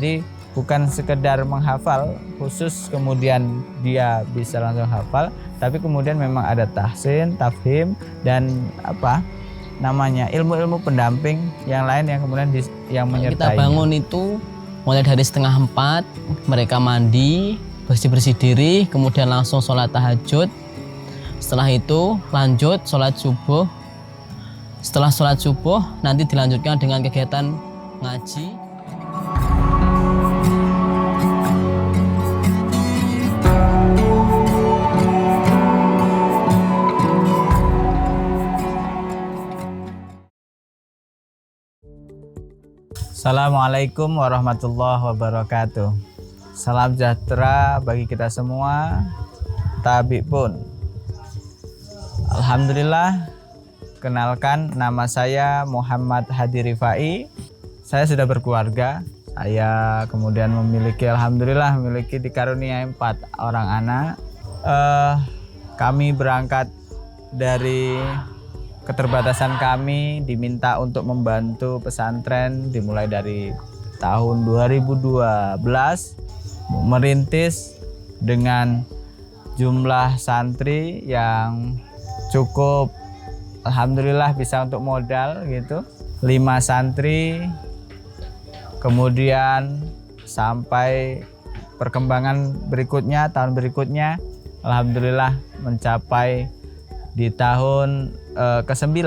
Jadi bukan sekedar menghafal khusus kemudian dia bisa langsung hafal, tapi kemudian memang ada tahsin, tafhim, dan ilmu-ilmu pendamping yang lain yang kemudian yang menyertai. Kita bangun itu mulai dari 3:30, mereka mandi, bersih-bersih diri, kemudian langsung sholat tahajud. Setelah itu lanjut sholat subuh. Setelah sholat subuh nanti dilanjutkan dengan kegiatan ngaji. Assalamualaikum warahmatullahi wabarakatuh. Salam sejahtera bagi kita semua, tabi pun. Alhamdulillah, kenalkan nama saya Muhammad Hadi Rifai. Saya sudah berkeluarga. Saya kemudian alhamdulillah memiliki dikaruniai 4 orang anak. Kami berangkat dari keterbatasan kami, diminta untuk membantu pesantren dimulai dari tahun 2012, merintis dengan jumlah santri yang cukup, alhamdulillah bisa untuk modal gitu, 5 santri, kemudian sampai perkembangan berikutnya, tahun berikutnya alhamdulillah mencapai di tahun ke-9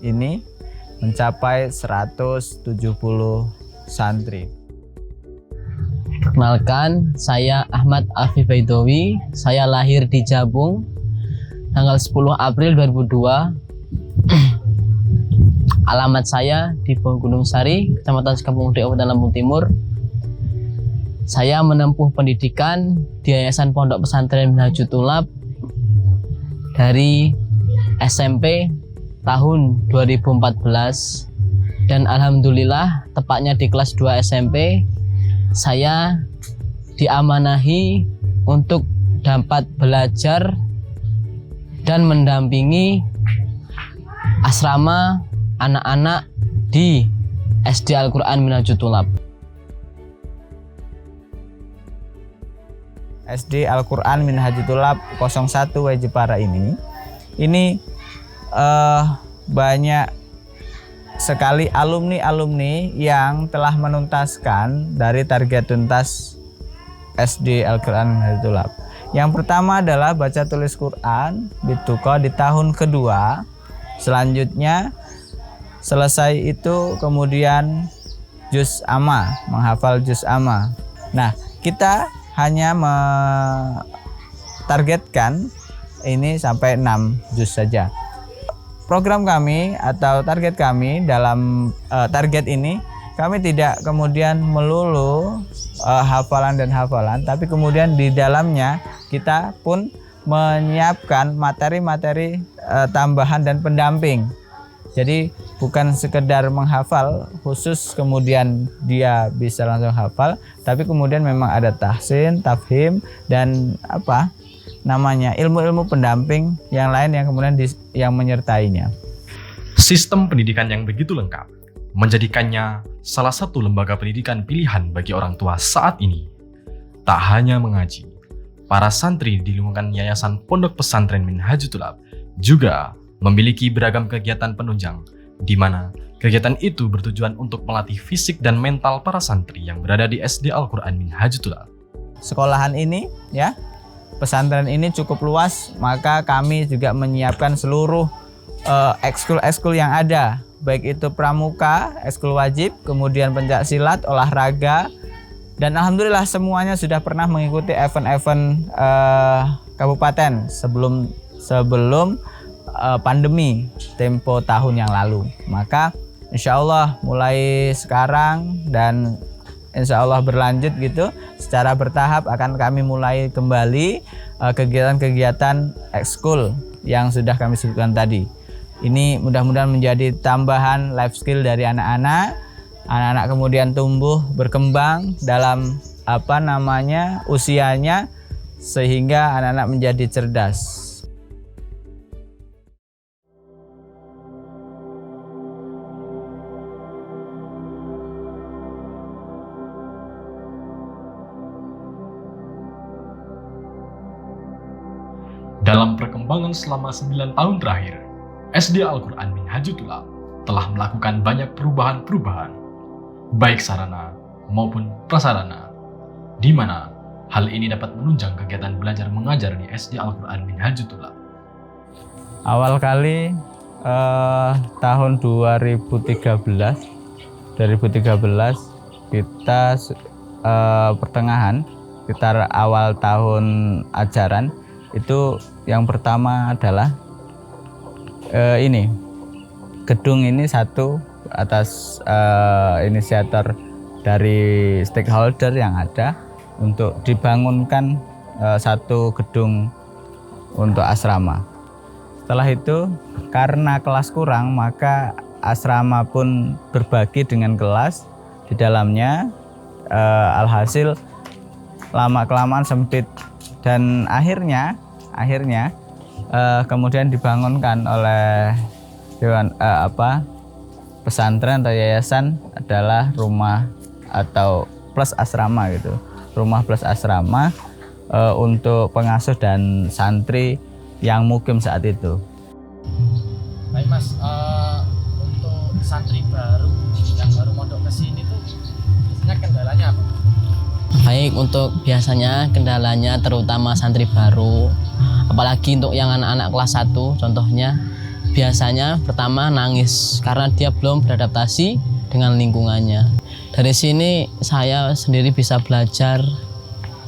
ini mencapai 170 santri. Perkenalkan, saya Ahmad Afif Baidowi. Saya lahir di Jabung tanggal 10 April 2002. Alamat saya di Gunung Sari, Kecamatan Sekampung, Kabupaten Lampung Timur. Saya menempuh pendidikan di Yayasan Pondok Pesantren Minhajul Thulab dari SMP tahun 2014, dan alhamdulillah tepatnya di kelas 2 SMP saya diamanahi untuk dapat belajar dan mendampingi asrama anak-anak di SD Al-Quran Minhajul Thulab. SD Al-Quran Minhajul Thulab 01 Jepara ini banyak sekali alumni-alumni yang telah menuntaskan dari target tuntas SD Al-Quran Minhajul Thulab. Yang pertama adalah baca tulis Quran Bituko di tahun kedua. Selanjutnya selesai itu kemudian juz amma, menghafal juz amma. Nah, kita hanya targetkan ini sampai 6 juz saja. Program kami atau target kami dalam target ini, kami tidak kemudian melulu hafalan, tapi kemudian di dalamnya kita pun menyiapkan materi-materi tambahan dan pendamping. Jadi bukan sekedar menghafal khusus kemudian dia bisa langsung hafal, tapi kemudian memang ada tahsin, tafhim, dan ilmu-ilmu pendamping yang lain yang kemudian yang menyertainya. Sistem pendidikan yang begitu lengkap menjadikannya salah satu lembaga pendidikan pilihan bagi orang tua saat ini. Tak hanya mengaji, para santri di lingkungan Yayasan Pondok Pesantren Minhajul Thulab juga memiliki beragam kegiatan penunjang, di mana kegiatan itu bertujuan untuk melatih fisik dan mental para santri yang berada di SD Al-Quran Minhajul Thulab. Sekolahan ini pesantren ini cukup luas, maka kami juga menyiapkan seluruh ekskul-ekskul yang ada, baik itu pramuka, ekskul wajib, kemudian pencak silat, olahraga, dan alhamdulillah semuanya sudah pernah mengikuti event-event kabupaten sebelum pandemi tempo tahun yang lalu. Maka insya Allah mulai sekarang dan insya Allah berlanjut gitu, secara bertahap akan kami mulai kembali kegiatan-kegiatan ekskul yang sudah kami sebutkan tadi. Ini mudah-mudahan menjadi tambahan life skill dari anak-anak. Anak-anak kemudian tumbuh berkembang dalam usianya, sehingga anak-anak menjadi cerdas. Dalam perkembangan selama 9 tahun terakhir, SD Al-Quran Minhajutullah telah melakukan banyak perubahan-perubahan, baik sarana maupun prasarana, di mana hal ini dapat menunjang kegiatan belajar mengajar di SD Al-Quran Minhajutullah. Awal kali tahun 2013 kita pertengahan sekitar awal tahun ajaran itu yang pertama adalah gedung ini satu atas inisiator dari stakeholder yang ada untuk dibangunkan satu gedung untuk asrama. Setelah itu karena kelas kurang maka asrama pun berbagi dengan kelas di dalamnya, alhasil lama-kelamaan sempit dan akhirnya kemudian dibangunkan oleh pesantren atau yayasan adalah rumah atau plus asrama gitu, rumah plus asrama untuk pengasuh dan santri yang mukim saat itu. Baik Mas, untuk santri baru yang baru mondok ke sini tuh biasanya kendalanya apa? Baik, untuk biasanya kendalanya terutama santri baru, apalagi untuk yang anak-anak kelas 1 contohnya, biasanya pertama nangis karena dia belum beradaptasi dengan lingkungannya. Dari sini saya sendiri bisa belajar,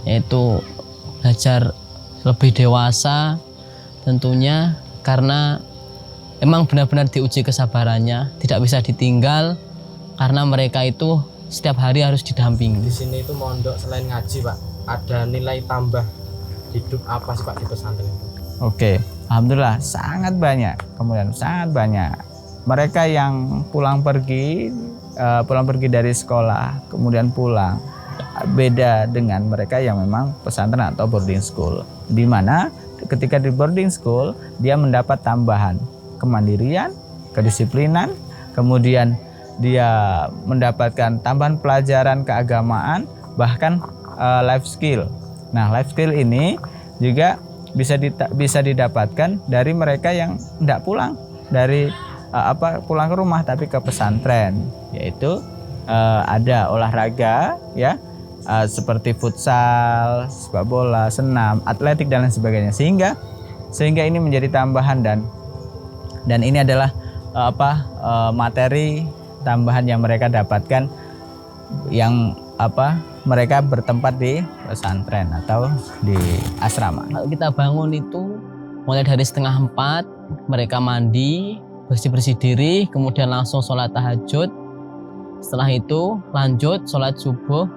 yaitu belajar lebih dewasa tentunya, karena emang benar-benar diuji kesabarannya, tidak bisa ditinggal karena mereka itu setiap hari harus didampingi. Di sini itu mondok selain ngaji Pak, ada nilai tambah hidup apa sih Pak di pesantren? Oke, alhamdulillah sangat banyak. Kemudian sangat banyak mereka yang pulang pergi dari sekolah kemudian pulang. Beda dengan mereka yang memang pesantren atau boarding school, di mana ketika di boarding school dia mendapat tambahan kemandirian, kedisiplinan, kemudian dia mendapatkan tambahan pelajaran keagamaan, bahkan life skill. Nah, life skill ini juga bisa didapatkan dari mereka yang tidak pulang pulang ke rumah tapi ke pesantren, yaitu ada olahraga ya, seperti futsal, sepak bola, senam, atletik dan lain sebagainya, sehingga ini menjadi tambahan dan ini adalah materi tambahan yang mereka dapatkan yang mereka bertempat di pesantren atau di asrama. Kalau kita bangun itu mulai dari 3:30 mereka mandi, bersih-bersih diri, kemudian langsung sholat tahajud. Setelah itu lanjut sholat subuh.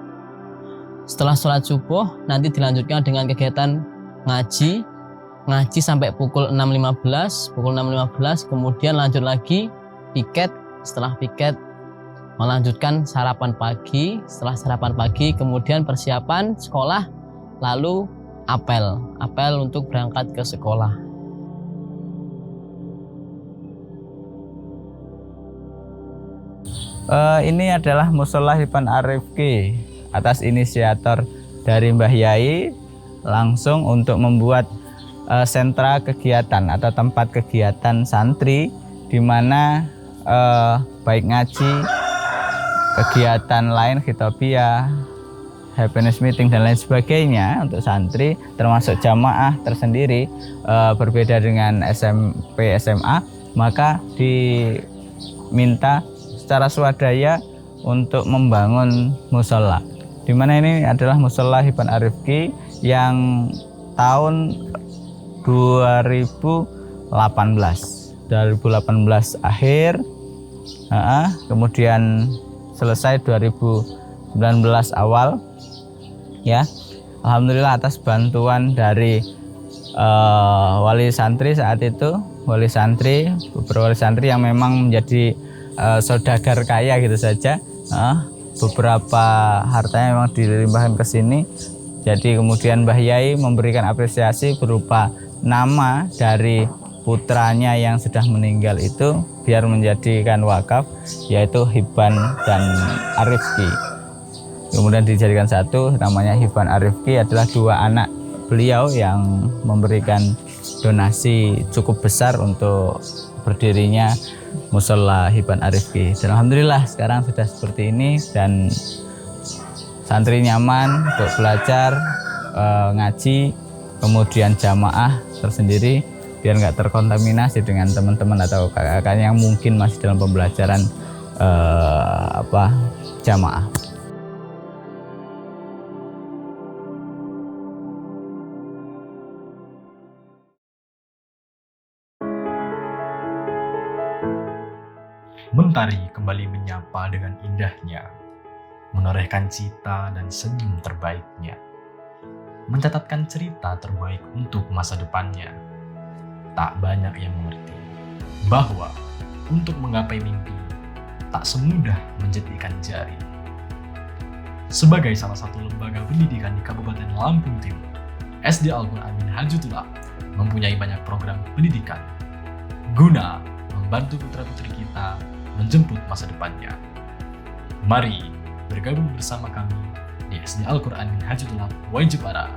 Setelah sholat subuh nanti dilanjutkan dengan kegiatan ngaji sampai pukul 6.15, kemudian lanjut lagi piket. Setelah piket melanjutkan sarapan pagi. Setelah sarapan pagi kemudian persiapan sekolah, lalu apel untuk berangkat ke sekolah. Ini adalah Mushola Hiban Arifki atas inisiator dari Mbah Yai, langsung untuk membuat sentra kegiatan atau tempat kegiatan santri, di mana baik ngaji, kegiatan lain, khitobiyah, happiness meeting dan lain sebagainya untuk santri, termasuk jamaah tersendiri. Berbeda dengan SMP, SMA, maka diminta secara swadaya untuk membangun mushola, di mana ini adalah Mushola Hiban Arifki yang tahun 2018 akhir, kemudian selesai 2019 awal ya. Alhamdulillah atas bantuan dari wali santri saat itu, beberapa wali santri yang memang menjadi saudagar kaya gitu saja. Beberapa hartanya memang dilimpahkan ke sini. Jadi kemudian Mbah Yai memberikan apresiasi berupa nama dari putranya yang sudah meninggal itu biar menjadikan wakaf, yaitu Hiban dan Arifki. Kemudian dijadikan satu, namanya Hiban Arifki, adalah dua anak beliau yang memberikan donasi cukup besar untuk berdirinya Mushola Hiban Arifki. Dan alhamdulillah sekarang sudah seperti ini dan santri nyaman untuk belajar, ngaji, kemudian jamaah tersendiri biar nggak terkontaminasi dengan teman-teman atau kakak-kakak yang mungkin masih dalam pembelajaran jamaah. Mentari kembali menyapa dengan indahnya, menorehkan cita dan senyum terbaiknya, mencatatkan cerita terbaik untuk masa depannya. Tak banyak yang mengerti bahwa untuk menggapai mimpi tak semudah menjetikan jari. Sebagai salah satu lembaga pendidikan di Kabupaten Lampung Timur, SD Al-Quran Min Hajatullah mempunyai banyak program pendidikan guna membantu putra-putri kita menjemput masa depannya. Mari bergabung bersama kami di SD Al-Quran Min Hajatullah Wai Jepara.